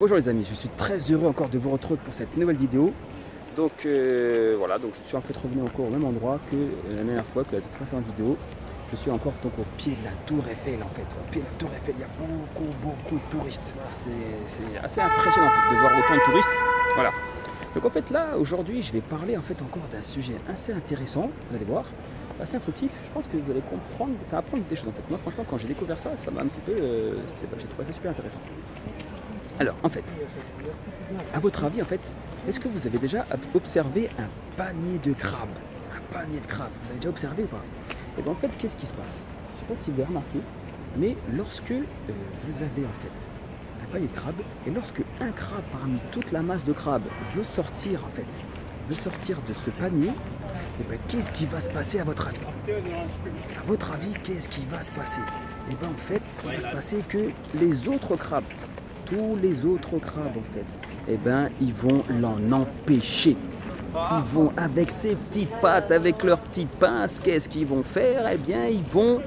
Bonjour les amis, je suis très heureux encore de vous retrouver pour cette nouvelle vidéo. Donc voilà, donc je suis en fait revenu encore au même endroit que la dernière fois, que la précédente vidéo. Je suis encore donc au pied de la Tour Eiffel en fait. Au pied de la Tour Eiffel, il y a beaucoup de touristes. Voilà, c'est assez impressionnant en fait, de voir autant de touristes. Voilà. Donc en fait là, aujourd'hui, je vais parler en fait encore d'un sujet assez intéressant, vous allez voir, assez instructif. Je pense que vous allez comprendre, apprendre des choses en fait. Moi franchement, quand j'ai découvert ça, ça m'a un petit peu, j'ai trouvé ça super intéressant. Alors, en fait, à votre avis, en fait, est-ce que vous avez déjà observé un panier de crabes? Un panier de crabes, vous avez déjà observé ou pas? Et bien en fait, qu'est-ce qui se passe? Je ne sais pas si vous avez remarqué, mais lorsque vous avez en fait un panier de crabes, et lorsque un crabe parmi toute la masse de crabes veut sortir en fait, veut sortir de ce panier, et bien qu'est-ce qui va se passer à votre avis? À votre avis, qu'est-ce qui va se passer? Et bien en fait, il va se passer que les autres crabes, tous les autres crabes en fait, eh ben ils vont l'en empêcher. Ils vont avec ces petites pattes, avec leurs petites pinces, qu'est-ce qu'ils vont faire? Eh bien ils vont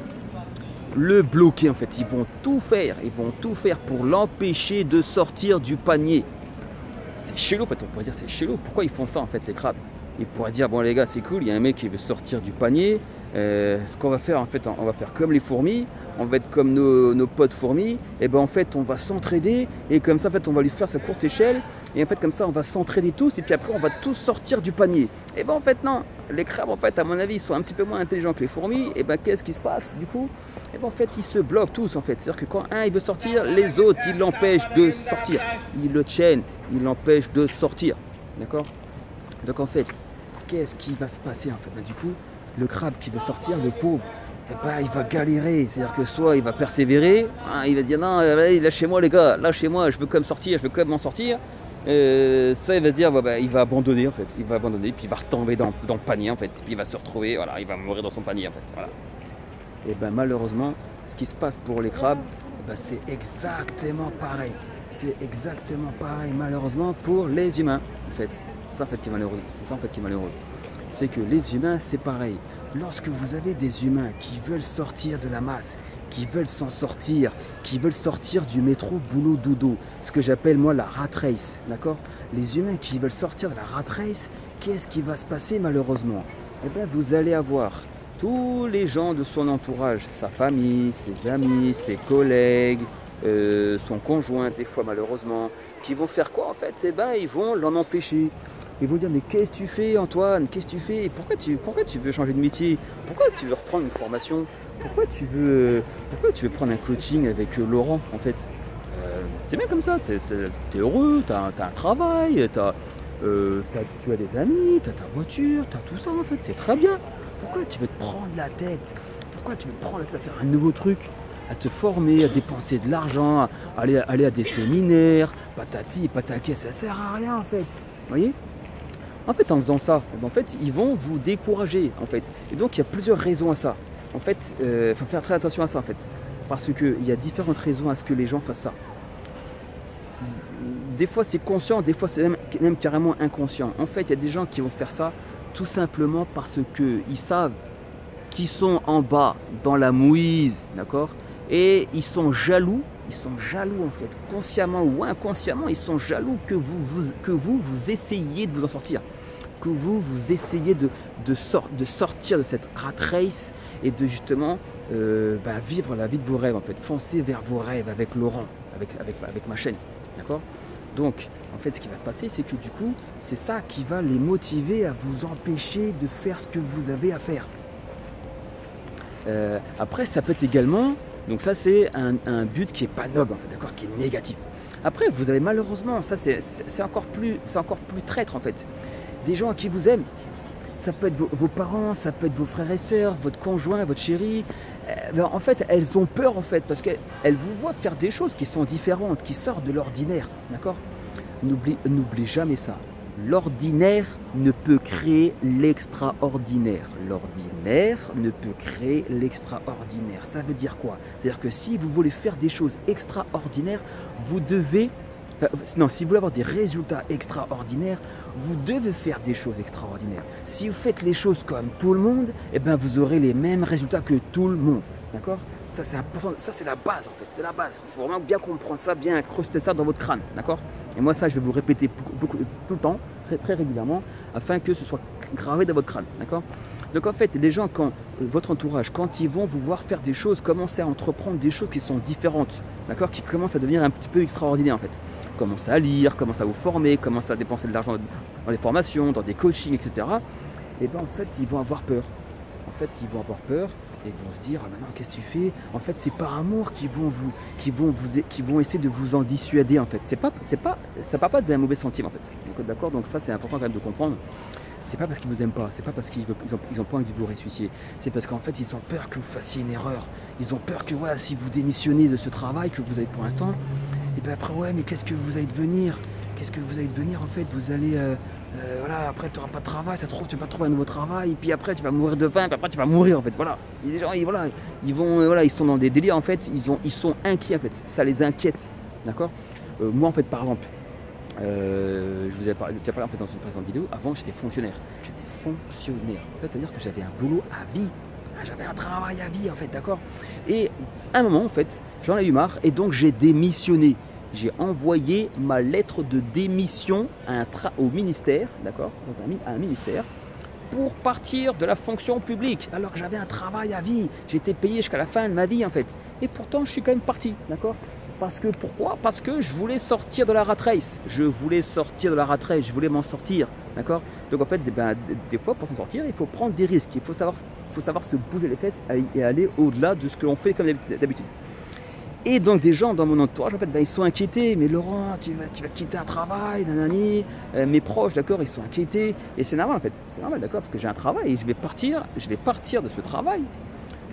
le bloquer en fait, ils vont tout faire pour l'empêcher de sortir du panier. C'est chelou en fait, on pourrait dire c'est chelou. Pourquoi ils font ça en fait les crabes? Ils pourraient dire bon les gars c'est cool, il y a un mec qui veut sortir du panier. Ce qu'on va faire en fait, on va faire comme les fourmis, on va être comme nos potes fourmis, et ben en fait on va s'entraider et comme ça en fait on va lui faire sa courte échelle et en fait comme ça on va s'entraider tous et puis après on va tous sortir du panier. Et ben en fait non, les crabes en fait à mon avis ils sont un petit peu moins intelligents que les fourmis. Et ben qu'est-ce qui se passe du coup? Et ben en fait ils se bloquent tous en fait, c'est-à-dire que quand un il veut sortir, les autres ils l'empêchent de sortir, ils le tiennent, ils l'empêchent de sortir, d'accord? Donc en fait qu'est-ce qui va se passer en fait? Ben, du coup le crabe qui veut sortir, le pauvre, eh ben, il va galérer. C'est-à-dire que soit il va persévérer, hein, il va dire non, lâchez-moi les gars, lâchez-moi, je veux quand même sortir, je veux quand même m'en sortir. Ça il va se dire, bah, il va abandonner en fait, il va abandonner, puis il va retomber dans le panier en fait, puis il va se retrouver, voilà, il va mourir dans son panier en fait. Voilà. Et ben malheureusement, ce qui se passe pour les crabes, ben, c'est exactement pareil. C'est exactement pareil malheureusement pour les humains en fait. C'est ça en fait qui est malheureux. C'est ça en fait qui est malheureux. C'est que les humains, c'est pareil. Lorsque vous avez des humains qui veulent sortir de la masse, qui veulent s'en sortir, qui veulent sortir du métro boulot dodo, ce que j'appelle moi la rat race, d'accord? Les humains qui veulent sortir de la rat race, qu'est-ce qui va se passer malheureusement? Eh bien, vous allez avoir tous les gens de son entourage, sa famille, ses amis, ses collègues, son conjoint des fois malheureusement, qui vont faire quoi en fait? Eh bien, ils vont l'en empêcher. Ils vont dire mais qu'est-ce que tu fais Antoine? Qu'est-ce que tu fais? Pourquoi tu veux changer de métier? Pourquoi tu veux reprendre une formation? Pourquoi tu veux prendre un coaching avec Laurent en fait? C'est bien comme ça, tu es heureux, tu as un travail, tu as des amis, tu as ta voiture, tu as tout ça en fait, c'est très bien. Pourquoi tu veux te prendre la tête? Pourquoi tu veux te prendre la tête à faire un nouveau truc? À te former, à dépenser de l'argent, à aller à des séminaires, patati et pataki, ça sert à rien en fait. Vous voyez? En fait, en faisant ça, en fait, ils vont vous décourager, en fait. Et donc, il y a plusieurs raisons à ça. En fait, il faut faire très attention à ça, en fait. Parce qu'il y a différentes raisons à ce que les gens fassent ça. Des fois, c'est conscient, des fois, c'est même carrément inconscient. En fait, il y a des gens qui vont faire ça tout simplement parce qu'ils savent qu'ils sont en bas, dans la mouise, d'accord? Et ils sont jaloux en fait, consciemment ou inconsciemment, ils sont jaloux que vous essayiez de vous en sortir, que vous essayez de sortir de cette rat race et de justement vivre la vie de vos rêves en fait, foncer vers vos rêves avec Laurent, avec ma chaîne, d'accord? Donc en fait ce qui va se passer c'est que du coup c'est ça qui va les motiver à vous empêcher de faire ce que vous avez à faire. Après ça peut être également, donc ça c'est un but qui est pas noble, en fait, d'accord, qui est négatif. Après vous avez malheureusement, ça c'est encore plus traître en fait, des gens qui vous aiment. Ça peut être vos parents, ça peut être vos frères et sœurs, votre conjoint, votre chérie. En fait elles ont peur en fait parce qu'elles vous voient faire des choses qui sont différentes, qui sortent de l'ordinaire, d'accord? N'oublie jamais ça. L'ordinaire ne peut créer l'extraordinaire. L'ordinaire ne peut créer l'extraordinaire. Ça veut dire quoi? C'est-à-dire que si vous voulez faire des choses extraordinaires, vous devez... non, si vous voulez avoir des résultats extraordinaires, vous devez faire des choses extraordinaires. Si vous faites les choses comme tout le monde, eh ben vous aurez les mêmes résultats que tout le monde. D'accord? Ça c'est important, ça c'est la base en fait, c'est la base. Il faut vraiment bien comprendre ça, bien incruster ça dans votre crâne, d'accord? Et moi ça je vais vous répéter tout le temps, très régulièrement, afin que ce soit gravé dans votre crâne, d'accord? Donc en fait, les gens, quand votre entourage, quand ils vont vous voir faire des choses, commencer à entreprendre des choses qui sont différentes, d'accord, qui commencent à devenir un petit peu extraordinaires en fait. Commencez à lire, commencez à vous former, commencez à dépenser de l'argent dans les formations, dans des coachings, etc. Et bien en fait, ils vont avoir peur. En fait, ils vont avoir peur et ils vont se dire, ah maintenant qu'est-ce que tu fais? En fait, c'est par amour qu'ils vont essayer de vous en dissuader en fait. Ça part pas d'un mauvais sentiment en fait. D'accord? Donc ça c'est important quand même de comprendre. C'est pas parce qu'ils vous aiment pas, c'est pas parce qu'ils ont pas envie de vous ressusciter. C'est parce qu'en fait ils ont peur que vous fassiez une erreur. Ils ont peur que ouais, si vous démissionnez de ce travail que vous avez pour l'instant, et bien après ouais mais qu'est-ce que vous allez devenir? Qu'est-ce que vous allez devenir en fait? Vous allez voilà, après tu n'auras pas de travail, ça se trouve tu vas pas trouver un nouveau travail, et puis après tu vas mourir de faim, puis après tu vas mourir en fait. Voilà. Et les gens ils sont dans des délires en fait, ils sont inquiets en fait, ça les inquiète. D'accord? Moi en fait par exemple, je vous ai déjà parlé en fait dans une précédente vidéo, avant j'étais fonctionnaire. J'étais fonctionnaire. En fait, ça veut dire que j'avais un boulot à vie. J'avais un travail à vie en fait, d'accord? Et à un moment en fait, j'en ai eu marre et donc j'ai démissionné. J'ai envoyé ma lettre de démission au ministère, d'accord? Dans un ministère, pour partir de la fonction publique, alors que j'avais un travail à vie. J'étais payé jusqu'à la fin de ma vie en fait. Et pourtant, je suis quand même parti, d'accord? Parce que pourquoi? Parce que je voulais sortir de la rat race. Je voulais sortir de la rat race, je voulais m'en sortir, d'accord? Donc en fait, des fois, pour s'en sortir, il faut prendre des risques. Il faut savoir se bouger les fesses et aller au-delà de ce que l'on fait comme d'habitude. Et donc des gens dans mon entourage, en fait, ils sont inquiétés. Mais Laurent, tu vas quitter un travail, nanani. Mes proches, d'accord, ils sont inquiétés. Et c'est normal en fait, c'est normal, d'accord, parce que j'ai un travail et je vais partir de ce travail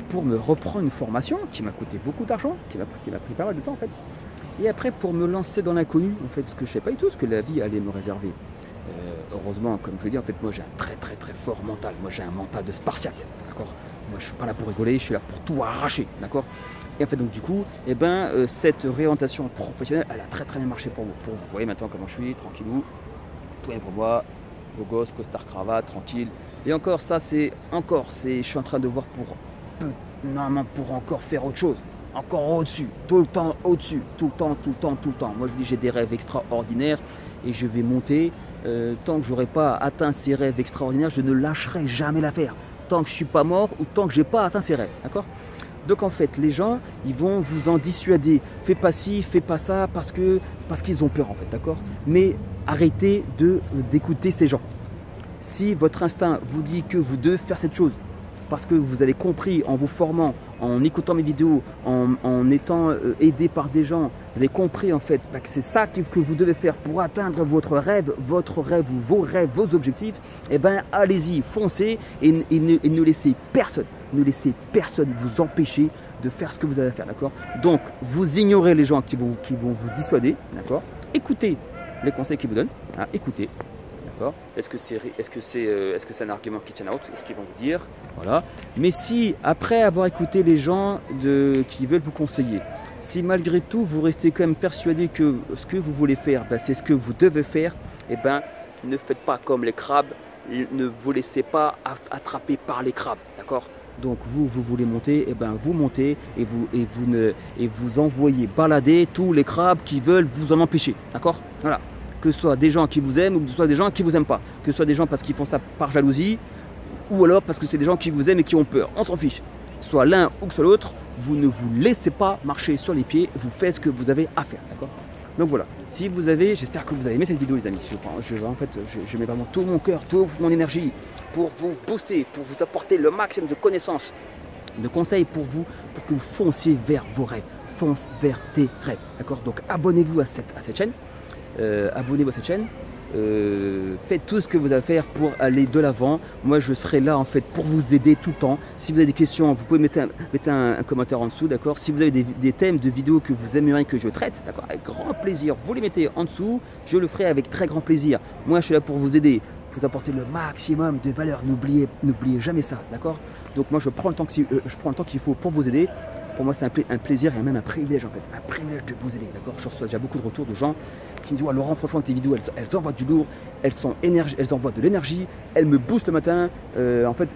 pour me reprendre une formation qui m'a coûté beaucoup d'argent, qui m'a pris pas mal de temps en fait. Et après pour me lancer dans l'inconnu en fait, parce que je ne savais pas du tout ce que la vie allait me réserver. Heureusement, comme je l'ai dit, en fait, moi j'ai un très fort mental. Moi j'ai un mental de Spartiate, d'accord. Moi je suis pas là pour rigoler, je suis là pour tout arracher, d'accord. Et en fait donc du coup, cette réorientation professionnelle, elle a très bien marché pour vous. Vous voyez maintenant comment je suis, tranquillou, tout bien pour moi, beau gosse, costard cravate, tranquille. Et encore ça je suis en train de voir normalement pour encore faire autre chose, encore au-dessus, tout le temps au-dessus, tout le temps. Moi je dis j'ai des rêves extraordinaires et je vais monter. Tant que je n'aurai pas atteint ces rêves extraordinaires, je ne lâcherai jamais l'affaire. Tant que je ne suis pas mort ou tant que je n'ai pas atteint ces rêves, d'accord? Donc en fait, les gens, ils vont vous en dissuader. Fais pas ci, fais pas ça, parce qu'ils ont peur en fait, d'accord? Mais arrêtez d'écouter ces gens. Si votre instinct vous dit que vous devez faire cette chose, parce que vous avez compris en vous formant, en écoutant mes vidéos, en étant aidé par des gens, vous avez compris en fait que c'est ça que vous devez faire pour atteindre votre rêve ou vos rêves, vos objectifs, et bien allez-y, foncez et ne laissez personne vous empêcher de faire ce que vous avez à faire, d'accord? Donc vous ignorez les gens qui vont vous dissuader, d'accord? Écoutez les conseils qu'ils vous donnent, hein, écoutez. Est-ce que c'est un argument qui tient la route? Est-ce qu'ils vont vous dire? Voilà. Mais si, après avoir écouté les gens qui veulent vous conseiller, si malgré tout vous restez quand même persuadé que ce que vous voulez faire, c'est ce que vous devez faire, ne faites pas comme les crabes, ne vous laissez pas attraper par les crabes, d'accord? Donc vous voulez monter, vous montez et vous envoyez balader tous les crabes qui veulent vous en empêcher, d'accord? Voilà. Que ce soit des gens qui vous aiment ou que ce soit des gens qui ne vous aiment pas. Que ce soit des gens parce qu'ils font ça par jalousie ou alors parce que c'est des gens qui vous aiment et qui ont peur. On s'en fiche. Soit l'un ou que soit l'autre, vous ne vous laissez pas marcher sur les pieds, vous faites ce que vous avez à faire. D'accord? Donc voilà. Si vous avez, j'espère que vous avez aimé cette vidéo les amis. Je mets vraiment tout mon cœur, toute mon énergie pour vous booster, pour vous apporter le maximum de connaissances, de conseils pour que vous fonciez vers vos rêves. Fonce vers tes rêves. D'accord? Donc abonnez-vous à cette chaîne. Abonnez-vous à cette chaîne, faites tout ce que vous avez à faire pour aller de l'avant. Moi je serai là en fait pour vous aider tout le temps. Si vous avez des questions, vous pouvez mettre un commentaire en dessous, d'accord? Si vous avez des thèmes de vidéos que vous aimeriez que je traite, d'accord, avec grand plaisir, vous les mettez en dessous, je le ferai avec très grand plaisir. Moi je suis là pour vous aider, vous apporter le maximum de valeur, n'oubliez jamais ça, d'accord? Donc moi je prends le temps qu'il faut pour vous aider. pour moi c'est un plaisir et même un privilège en fait, un privilège de vous aider, d'accord. Je reçois déjà beaucoup de retours de gens qui me disent, ouais, Laurent, franchement tes vidéos elles envoient du lourd, elles envoient de l'énergie, elles me boostent le matin, en fait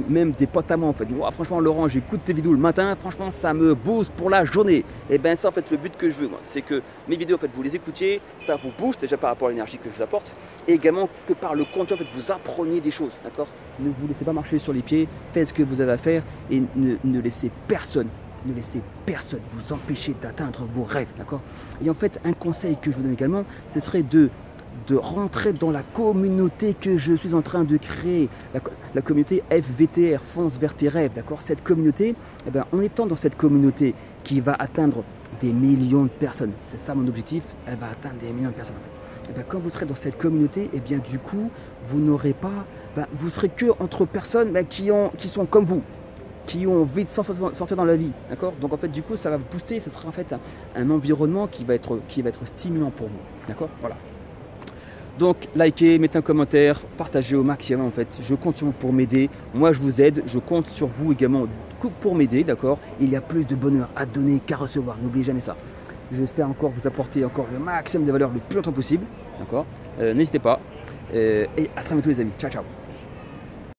même des potes à moi en fait, ouais, franchement Laurent, j'écoute tes vidéos le matin, franchement ça me booste pour la journée. Et bien ça en fait le but que je veux moi, c'est que mes vidéos en fait vous les écoutiez, ça vous booste déjà par rapport à l'énergie que je vous apporte, et également que par le contenu en fait vous appreniez des choses, d'accord. Ne vous laissez pas marcher sur les pieds, faites ce que vous avez à faire et ne laissez personne vous empêcher d'atteindre vos rêves, d'accord. Et en fait, un conseil que je vous donne également, ce serait de rentrer dans la communauté que je suis en train de créer, la communauté FVTR, Fonce vers tes rêves, d'accord. Cette communauté, eh bien, en étant dans cette communauté qui va atteindre des millions de personnes, c'est ça mon objectif, elle va atteindre des millions de personnes en fait. Et bien, quand vous serez dans cette communauté, et bien du coup, vous n'aurez pas, vous serez que entre personnes qui sont comme vous, qui ont envie de sortir dans la vie, d'accord. Donc en fait du coup ça va vous booster, ça sera en fait un environnement qui va être stimulant pour vous, d'accord. Voilà. Donc likez, mettez un commentaire, partagez au maximum en fait. Je compte sur vous pour m'aider. Moi je vous aide, je compte sur vous également pour m'aider, d'accord. Il y a plus de bonheur à donner qu'à recevoir, n'oubliez jamais ça. J'espère encore vous apporter encore le maximum de valeur le plus longtemps possible, d'accord. N'hésitez pas. Et à très bientôt les amis. Ciao ciao.